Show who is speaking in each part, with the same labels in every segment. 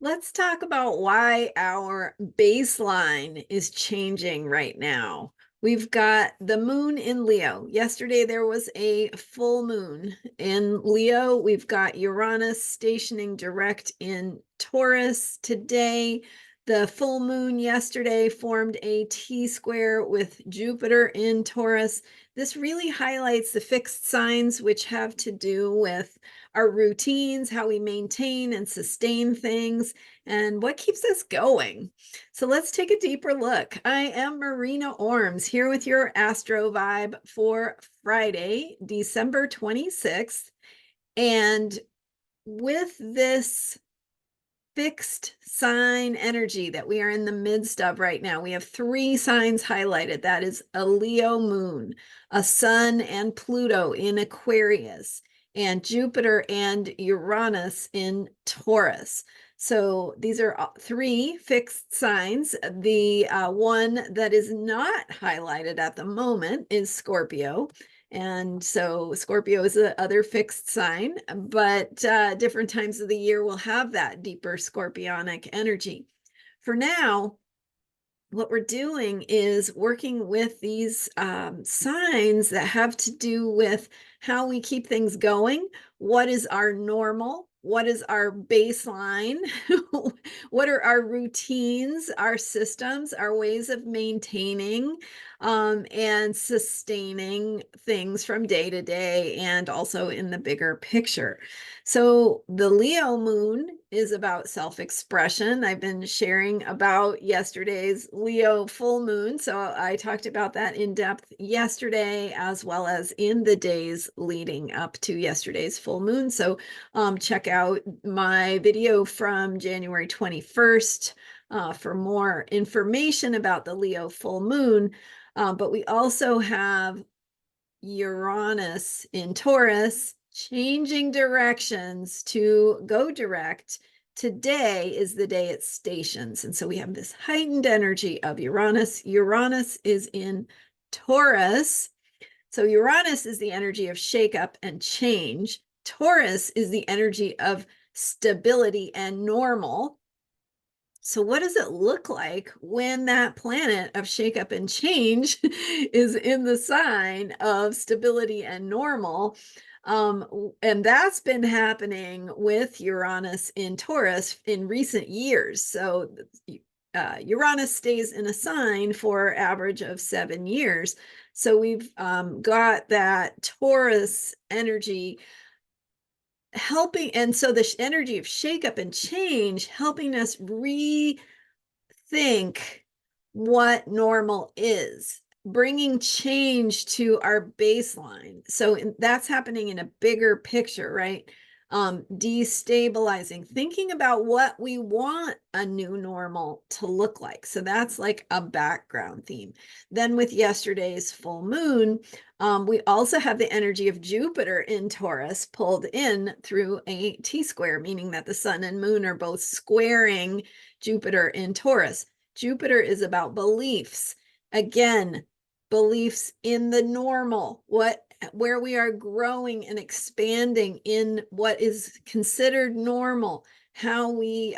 Speaker 1: Let's talk about why our baseline is changing right now. We've got the moon in Leo. Yesterday, there was a full moon in Leo. We've got Uranus stationing direct in Taurus today. The full moon yesterday formed a T square with Jupiter in Taurus. This really highlights the fixed signs, which have to do with our routines, how we maintain and sustain things, and what keeps us going. So let's take a deeper look. I am Marina Orms here with your Astro Vibe for Friday, December 26th. And with this fixed sign energy that we are in the midst of right now, we have three signs highlighted. That is a Leo moon, a sun and Pluto in Aquarius, and Jupiter and Uranus in Taurus. So these are three fixed signs. The one that is not highlighted at the moment is Scorpio. And so Scorpio is the other fixed sign, but different times of the year will have that deeper scorpionic energy. For now, what we're doing is working with these signs that have to do with how we keep things going. What is our normal? What is our baseline? What are our routines, our systems, our ways of maintaining and sustaining things from day to day and also in the bigger picture? So the Leo moon is about self-expression. I've been sharing about yesterday's Leo full moon. So I talked about that in depth yesterday, as well as in the days leading up to yesterday's full moon. So check out my video from January 21st for more information about the Leo full moon. But we also have Uranus in Taurus changing directions to go direct. Today is the day it stations. And so we have this heightened energy of Uranus. Uranus is in Taurus. So Uranus is the energy of shakeup and change. Taurus is the energy of stability and normal. So what does it look like when that planet of shakeup and change is in the sign of stability and normal? And that's been happening with Uranus in Taurus in recent years. So Uranus stays in a sign for average of 7 years. So we've got that Taurus energy helping, and so the energy of shakeup and change helping us rethink what normal is, bringing change to our baseline. So that's happening in a bigger picture, right? Destabilizing, thinking about what we want a new normal to look like. So that's like a background theme. Then with yesterday's full moon, we also have the energy of Jupiter in Taurus pulled in through a T-square, meaning that the sun and moon are both squaring Jupiter in Taurus. Jupiter is about beliefs. Again, beliefs in the normal, where we are growing and expanding in what is considered normal, how we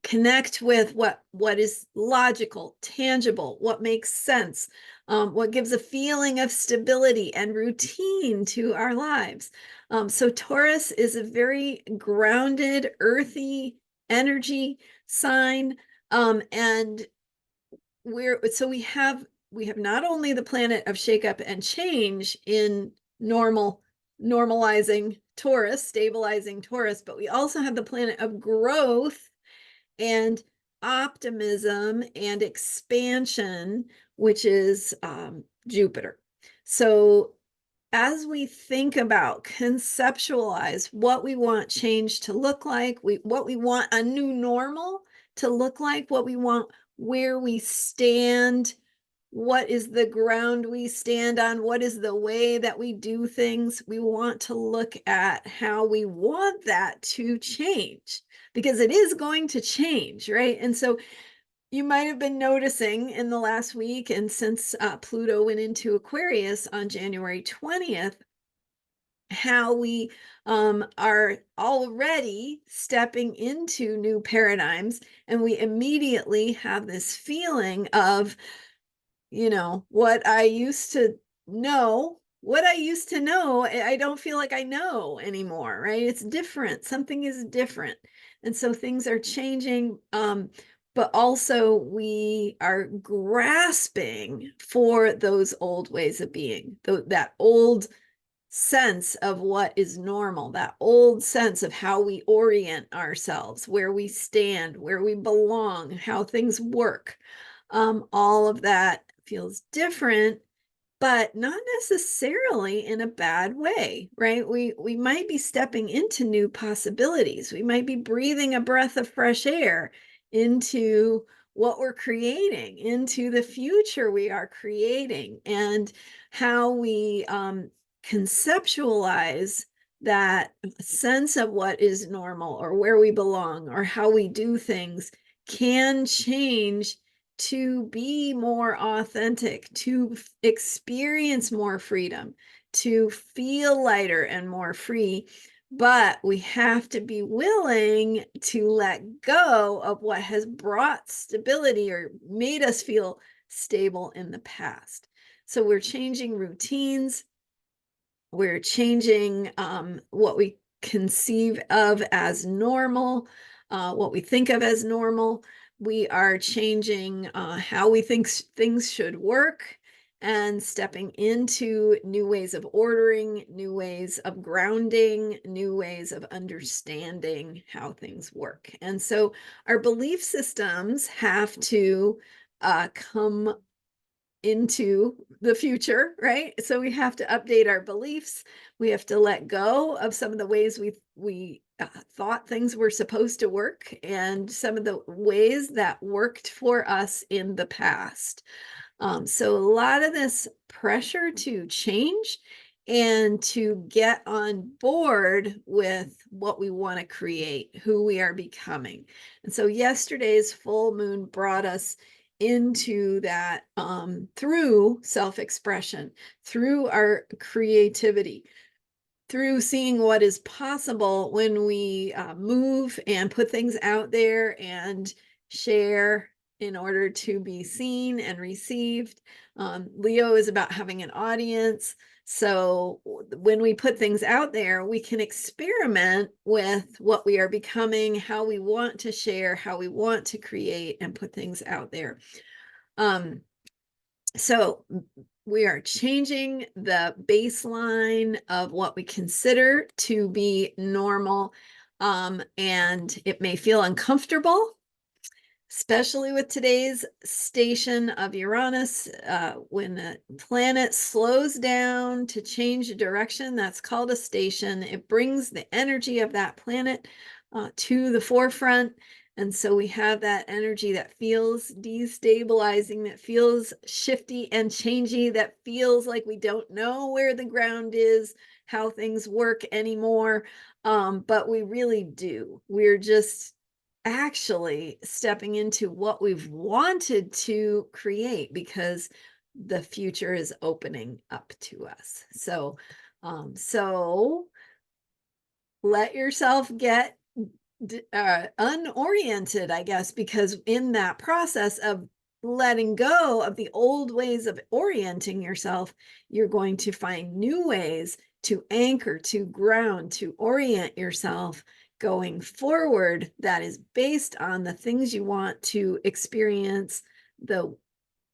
Speaker 1: connect with what is logical, tangible, what makes sense, what gives a feeling of stability and routine to our lives. So Taurus is a very grounded, earthy energy sign, and we have not only the planet of shakeup and change in normalizing Taurus, stabilizing Taurus, but we also have the planet of growth and optimism and expansion, which is Jupiter. So as we think about, conceptualize what we want change to look like, what we want a new normal to look like, what we want, where we stand, what is the ground we stand on, what is the way that we do things. We want to look at how we want that to change, because it is going to change, right? And so you might have been noticing in the last week, and since Pluto went into Aquarius on January 20th, how we are already stepping into new paradigms, and we immediately have this feeling of, what I used to know, I don't feel like I know anymore, right? It's different. Something is different. And so things are changing. But also we are grasping for those old ways of being, that old sense of what is normal, that old sense of how we orient ourselves, where we stand, where we belong, how things work. All of that feels different, but not necessarily in a bad way, right? We might be stepping into new possibilities. We might be breathing a breath of fresh air into what we're creating, into the future we are creating, and how we conceptualize that sense of what is normal or where we belong or how we do things can change to be more authentic, to experience more freedom, to feel lighter and more free. But we have to be willing to let go of what has brought stability or made us feel stable in the past. So we're changing routines. We're changing what we conceive of as normal, what we think of as normal. We are changing how we think things should work, and stepping into new ways of ordering, new ways of grounding, new ways of understanding how things work. And so our belief systems have to come into the future, right? So we have to update our beliefs. We have to let go of some of the ways we thought things were supposed to work, and some of the ways that worked for us in the past. So a lot of this pressure to change and to get on board with what we want to create, who we are becoming. And so yesterday's full moon brought us into that through self-expression, through our creativity, through seeing what is possible when we move and put things out there and share in order to be seen and received. Leo is about having an audience. So when we put things out there, we can experiment with what we are becoming, how we want to share, how we want to create and put things out there. So we are changing the baseline of what we consider to be normal. And it may feel uncomfortable, especially with today's station of Uranus. When the planet slows down to change direction, that's called a station. It brings the energy of that planet to the forefront. And so we have that energy that feels destabilizing, that feels shifty and changey, that feels like we don't know where the ground is, how things work anymore. But we really do. We're just actually stepping into what we've wanted to create, because the future is opening up to us. So let yourself get unoriented, I guess, because in that process of letting go of the old ways of orienting yourself, you're going to find new ways to anchor, to ground, to orient yourself going forward, that is based on the things you want to experience, the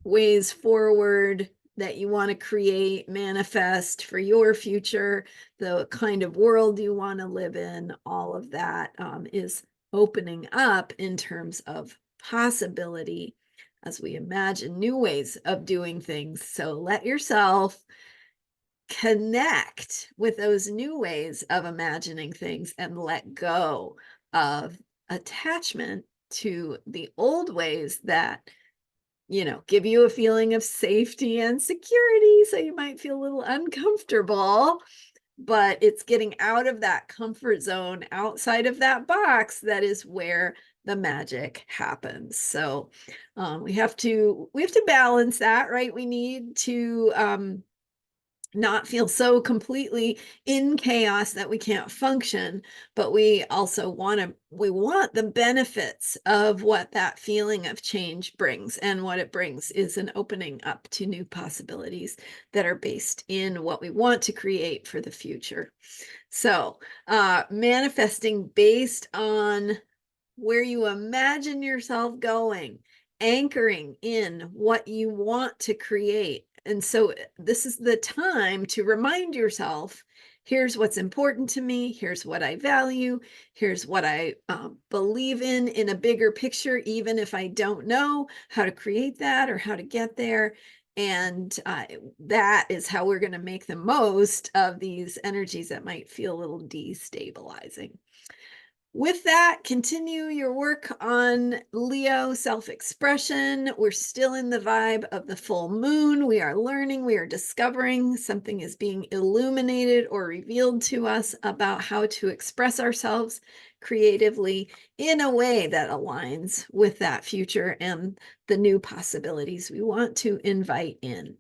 Speaker 1: ways forward that you want to create, manifest for your future, the kind of world you want to live in. All of that is opening up in terms of possibility as we imagine new ways of doing things. So let yourself connect with those new ways of imagining things and let go of attachment to the old ways that give you a feeling of safety and security. So you might feel a little uncomfortable, but it's getting out of that comfort zone, outside of that box, that is where the magic happens. So we have to balance that, right? We need to not feel so completely in chaos that we can't function, but we also want the benefits of what that feeling of change brings. And what it brings is an opening up to new possibilities that are based in what we want to create for the future. So manifesting based on where you imagine yourself going, anchoring in what you want to create. And so this is the time to remind yourself, here's what's important to me, here's what I value, here's what I believe in a bigger picture, even if I don't know how to create that or how to get there. And that is how we're going to make the most of these energies that might feel a little destabilizing. With that, continue your work on Leo self-expression. We're still in the vibe of the full moon. We are learning, we are discovering, something is being illuminated or revealed to us about how to express ourselves creatively in a way that aligns with that future and the new possibilities we want to invite in.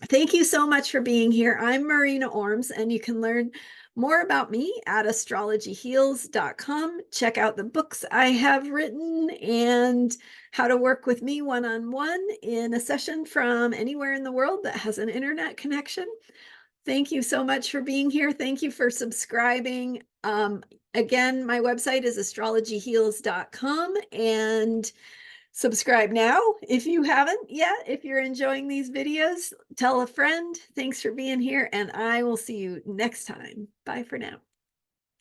Speaker 1: Thank you so much for being here. I'm Marina Orms, and you can learn more about me at astrologyheals.com. Check out the books I have written and how to work with me one-on-one in a session from anywhere in the world that has an internet connection. Thank you so much for being here. Thank you for subscribing. Again, my website is astrologyheals.com, and subscribe now if you haven't yet. If you're enjoying these videos, tell a friend. Thanks for being here, and I will see you next time. Bye for now.